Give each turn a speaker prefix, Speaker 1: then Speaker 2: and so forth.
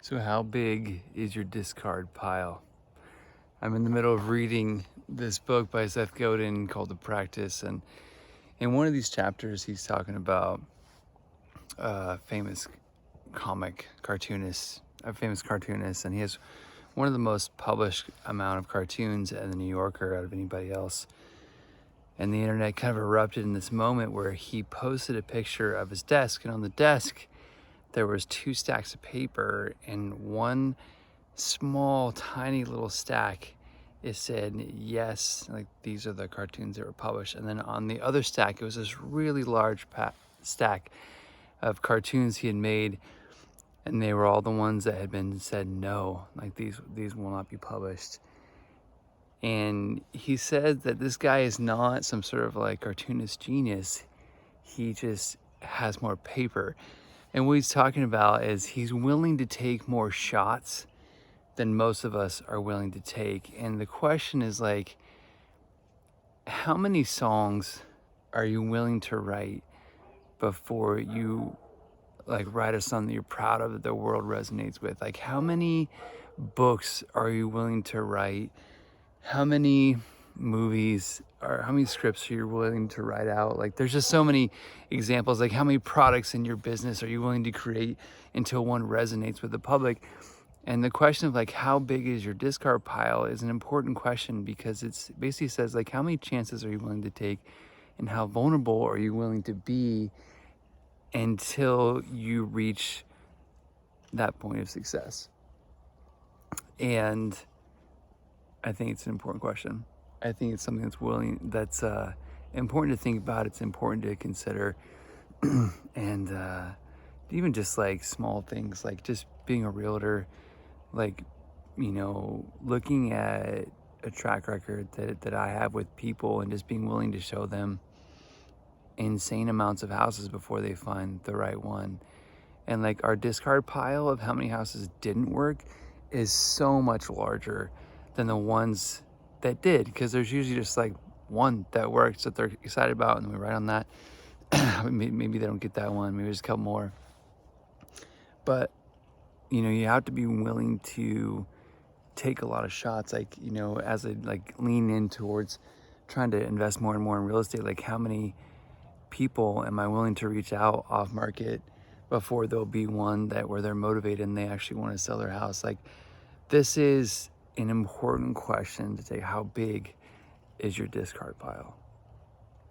Speaker 1: So how big is your discard pile? I'm in the middle of reading this book by Seth Godin called The Practice, and in one of these chapters he's talking about famous famous cartoonist, and he has one of the most published amount of cartoons in the New Yorker out of anybody else. And the internet kind of erupted in this moment where he posted a picture of his desk, and on the desk there was 2 stacks of paper, and one small tiny little stack, it said yes, like these are the cartoons that were published. And then on the other stack it was this really large stack of cartoons he had made, and they were all the ones that had been said no, like these will not be published. And he said that this guy is not some sort of like cartoonist genius, he just has more paper. And what he's talking about is he's willing to take more shots than most of us are willing to take. And the question is like, how many songs are you willing to write before you like write a song that you're proud of, that the world resonates with? Like, how many books are you willing to write? How many movies or how many scripts are you willing to write out? Like, there's just so many examples. Like, how many products in your business are you willing to create until one resonates with the public? And the question of like, how big is your discard pile is an important question, because it's basically says like, how many chances are you willing to take and how vulnerable are you willing to be until you reach that point of success? And I think it's an important question. I think it's something that's important to think about. It's important to consider. And even just like small things, like just being a realtor, like, you know, looking at a track record that I have with people and just being willing to show them insane amounts of houses before they find the right one. And like, our discard pile of how many houses didn't work is so much larger than the ones that did, because there's usually just like one that works that they're excited about, and we write on that. Maybe they don't get that one, maybe there's a couple more. But you know, you have to be willing to take a lot of shots. Like, you know, as I like lean in towards trying to invest more and more in real estate, like how many people am I willing to reach out off market before there'll be one that where they're motivated and they actually want to sell their house? Like, this is an important question to take. How big is your discard pile?